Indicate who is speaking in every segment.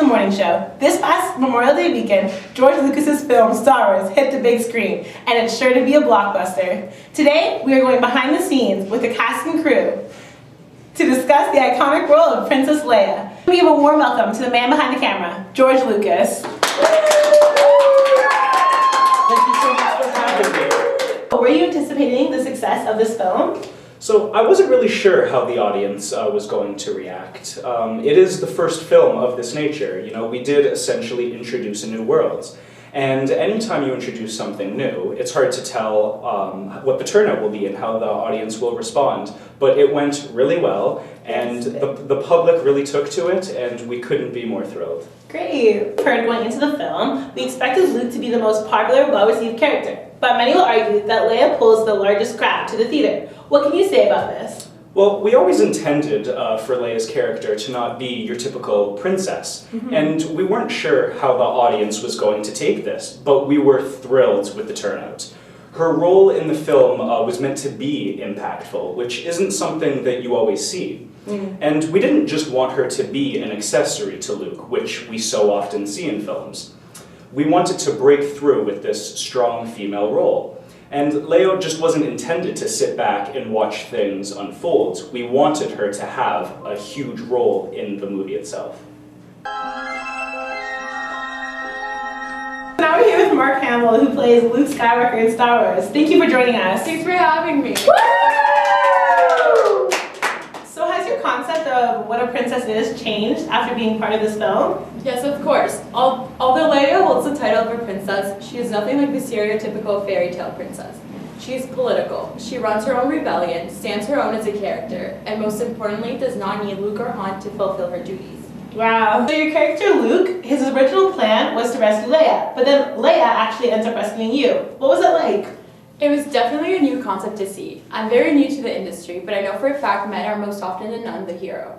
Speaker 1: morning show. This past Memorial Day weekend, George Lucas's film Star Wars hit the big screen, and it's sure to be a blockbuster. Today, we are going behind the scenes with the cast and crew to discuss the iconic role of Princess Leia. We give a warm welcome to the man behind the camera, George Lucas.
Speaker 2: Thank you so much for having me.
Speaker 1: Were you anticipating the success of this film?
Speaker 2: So I wasn't really sure how the audience was going to react. It is the first film of this nature. You know, we did essentially introduce a new world. And anytime you introduce something new, it's hard to tell what the turnout will be and how the audience will respond. But it went really well, and the public really took to it, and we couldn't be more thrilled.
Speaker 1: Great! Going into the film, we expected Luke to be the most popular, well-received character. But many will argue that Leia pulls the largest crowd to the theater. What can you say about this?
Speaker 2: Well, we always intended for Leia's character to not be your typical princess, and we weren't sure how the audience was going to take this, but we were thrilled with the turnout. Her role in the film was meant to be impactful, which isn't something that you always see. And we didn't just want her to be an accessory to Luke, which we so often see in films. We wanted to break through with this strong female role. And Leia just wasn't intended to sit back and watch things unfold. We wanted her to have a huge role in the movie itself.
Speaker 1: Now we're here with Mark Hamill, who plays Luke Skywalker in Star Wars. Thank you for joining us.
Speaker 3: Thanks for having me.
Speaker 1: Woo! So has your concept of what a princess is changed after being part of this film?
Speaker 3: Yes, of course. Although Leia holds the title of a princess, she is nothing like the stereotypical fairy tale princess. She is political. She runs her own rebellion, stands her own as a character, and most importantly, does not need Luke or Han to fulfill her duties.
Speaker 1: Wow. So your character Luke, his original plan was to rescue Leia, but then Leia actually ends up rescuing you. What was it like?
Speaker 3: It was definitely a new concept to see. I'm very new to the industry, but I know for a fact men are most often than none the hero.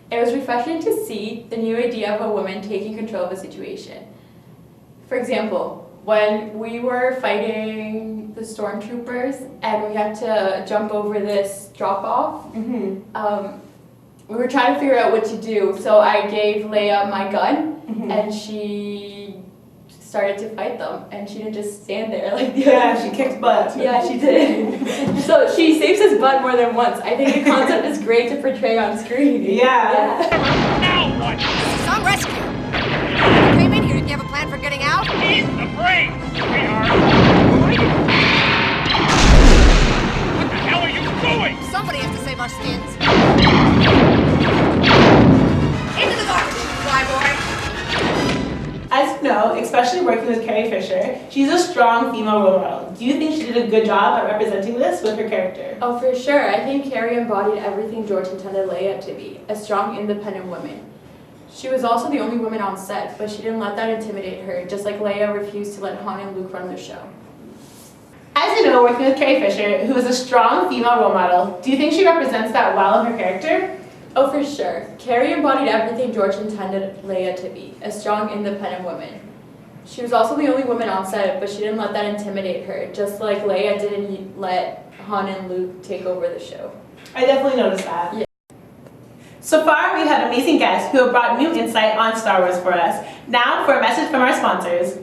Speaker 3: It was refreshing to see the new idea of a woman taking control of a situation. For example, when we were fighting the stormtroopers and we had to jump over this drop-off, we were trying to figure out what to do. So I gave Leia my gun, and she started to fight them, and she didn't just stand there like the other.
Speaker 1: She kicked butt.
Speaker 3: Yeah, she did. So she saves his butt more than once. I think the concept is great to portray on screen.
Speaker 1: Yeah.
Speaker 4: Now what?
Speaker 5: Some rescue. You came in here. Did you have a plan for getting out?
Speaker 4: Eat the brains! We are... What the hell are you doing?
Speaker 5: Somebody has to save our skins. Into the garbage, fly boy.
Speaker 1: As you know, especially working with Carrie Fisher, she's a strong female role model. Do you think she did a good job at representing this with her character?
Speaker 3: Oh, for sure. I think Carrie embodied everything George intended Leia to be, a strong, independent woman. She was also the only woman on set, but she didn't let that intimidate her, just like Leia refused to let Han and Luke run the show.
Speaker 1: As you know, working with Carrie Fisher, who is a strong female role model, do you think she represents that well in her character?
Speaker 3: Oh, for sure. Carrie embodied everything George intended Leia to be, a strong, independent woman. She was also the only woman on set, but she didn't let that intimidate her, just like Leia didn't let Han and Luke take over the show.
Speaker 1: I definitely noticed that.
Speaker 3: Yeah.
Speaker 1: So far, we've had amazing guests who have brought new insight on Star Wars for us. Now for a message from our sponsors.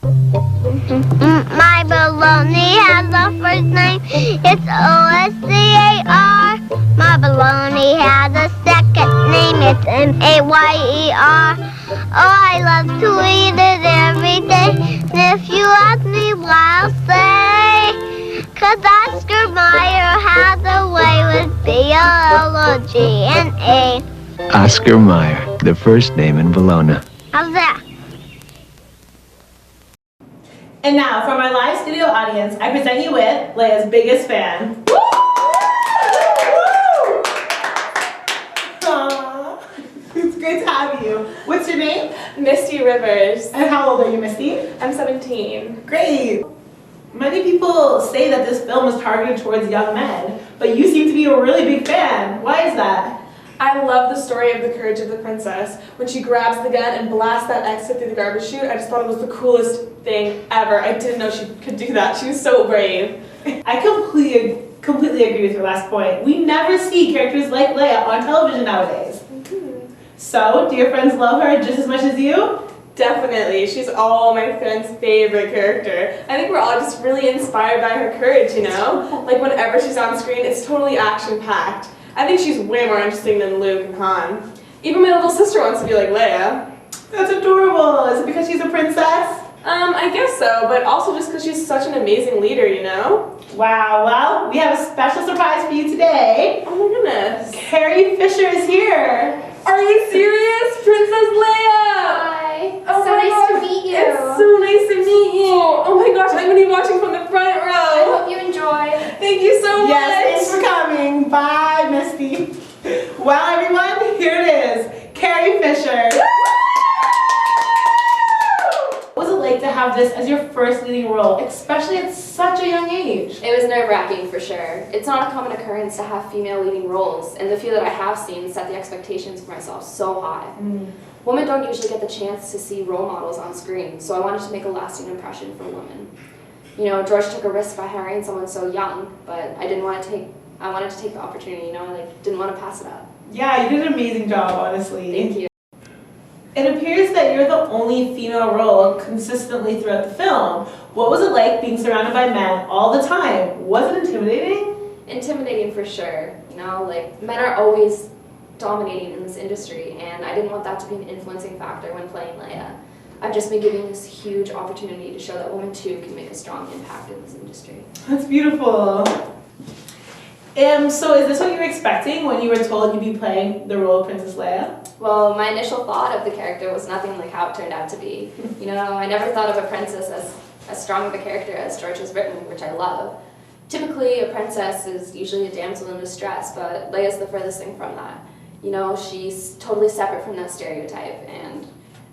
Speaker 6: My baloney has a first name, it's O-S-C-A-R. My baloney has a second name, it's M-A-Y-E-R. Oh, I love to eat it every day, and if you ask me why, I'll say, 'cause Oscar Mayer has a way with B-O-L-O-G and A.
Speaker 7: Oscar Mayer, the first name in Bologna.
Speaker 6: How's that?
Speaker 1: And now, from our live studio audience, I present you with Leia's biggest fan. Woo! Aww. It's great to have you. What's your name?
Speaker 8: Misty Rivers.
Speaker 1: And how old are you, Misty?
Speaker 8: I'm 17.
Speaker 1: Great. Many people say that this film is targeted towards young men, but you seem to be a really big fan. Why is that?
Speaker 8: I love the story of the courage of the princess. When she grabs the gun and blasts that exit through the garbage chute, I just thought it was the coolest thing ever. I didn't know she could do that. She was so brave.
Speaker 1: I completely agree with your last point. We never see characters like Leia on television nowadays. So, do your friends love her just as much as you?
Speaker 8: Definitely. She's all my friends' favorite character. I think we're all just really inspired by her courage, you know? Like whenever she's on screen, it's totally action-packed. I think she's way more interesting than Luke and Han. Even my little sister wants to be like Leia.
Speaker 1: That's adorable. Is it because she's a princess?
Speaker 8: I guess so, but also just because she's such an amazing leader, you know?
Speaker 1: Wow, well, we have a special surprise for you today.
Speaker 8: Oh my goodness.
Speaker 1: Carrie Fisher is here.
Speaker 8: Are you serious? Princess Leia!
Speaker 5: Hi.
Speaker 8: Oh
Speaker 5: So
Speaker 8: my
Speaker 5: nice
Speaker 8: gosh,
Speaker 5: to meet you.
Speaker 8: It's so nice to meet you. Oh my gosh, I'm going to be watching from the front
Speaker 5: I
Speaker 8: row.
Speaker 5: hope you enjoy.
Speaker 8: Thank you so much.
Speaker 1: Yes, thanks for coming. Bye, Misty. Well, everyone, here it is. Carrie Fisher. What was it like to have this as your first leading role, especially at such a young age?
Speaker 9: It was nerve-wracking for sure. It's not a common occurrence to have female leading roles, and the few that I have seen set the expectations for myself so high. Women don't usually get the chance to see role models on screen, so I wanted to make a lasting impression for women. You know, George took a risk by hiring someone so young, but I wanted to take the opportunity, you know, I didn't want to pass it up.
Speaker 1: Yeah, you did an amazing job, honestly.
Speaker 9: Thank you.
Speaker 1: It appears that you're the only female role consistently throughout the film. What was it like being surrounded by men all the time? Was it intimidating?
Speaker 9: Intimidating for sure. You know, like, men are always dominating in this industry, and I didn't want that to be an influencing factor when playing Leia. I've just been given this huge opportunity to show that women too can make a strong impact in this industry.
Speaker 1: That's beautiful. So is this what you were expecting when you were told you'd be playing the role of Princess Leia?
Speaker 9: Well, my initial thought of the character was nothing like how it turned out to be. You know, I never thought of a princess as strong of a character as George has written, which I love. Typically, a princess is usually a damsel in distress, but Leia's the furthest thing from that. You know, she's totally separate from that stereotype, and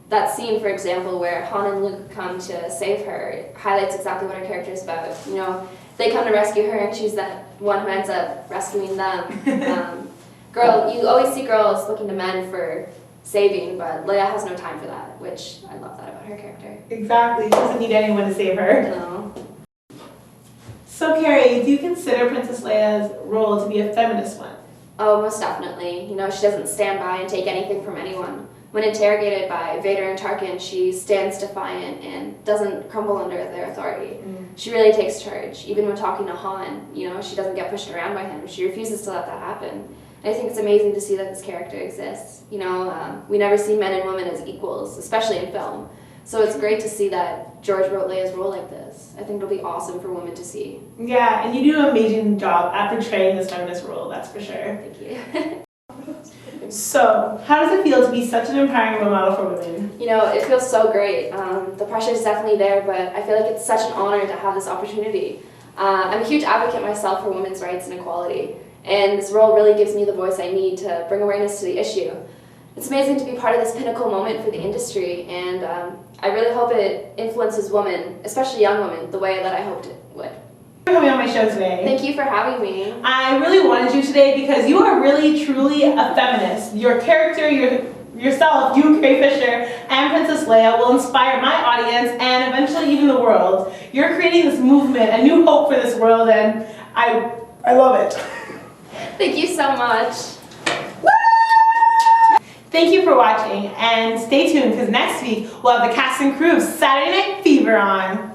Speaker 9: that scene, for example, where Han and Luke come to save her highlights exactly what her character is about. You know, they come to rescue her, and she's that one who ends up rescuing them. You always see girls looking to men for saving, but Leia has no time for that, which I love that about her character.
Speaker 1: Exactly. She doesn't need anyone to save her.
Speaker 9: No.
Speaker 1: So, Carrie, do you consider Princess Leia's role to be a feminist one?
Speaker 9: Oh, most definitely. You know, she doesn't stand by and take anything from anyone. When interrogated by Vader and Tarkin, she stands defiant and doesn't crumble under their authority. She really takes charge. Even when talking to Han, you know, she doesn't get pushed around by him. She refuses to let that happen. And I think it's amazing to see that this character exists. You know, we never see men and women as equals, especially in film. So it's great to see that George wrote Leia's role like this. I think it'll be awesome for women to see.
Speaker 1: Yeah, and you do an amazing job at portraying this feminist role, that's for sure.
Speaker 9: Thank you.
Speaker 1: So, how does it feel to be such an empowering role model for women?
Speaker 9: You know, it feels so great. The pressure is definitely there, but I feel like it's such an honor to have this opportunity. I'm a huge advocate myself for women's rights and equality, and this role really gives me the voice I need to bring awareness to the issue. It's amazing to be part of this pinnacle moment for the industry, and I really hope it influences women, especially young women, the way that I hoped it would.
Speaker 1: For coming on my show today.
Speaker 9: Thank you for having me.
Speaker 1: I really wanted you today because you are really, truly a feminist. Your character, yourself, you, Carrie Fisher, and Princess Leia will inspire my audience and eventually even the world. You're creating this movement, a new hope for this world, and I love it.
Speaker 9: Thank you so much.
Speaker 1: Thank you for watching, and stay tuned because next week we'll have the cast and crew of Saturday Night Fever on.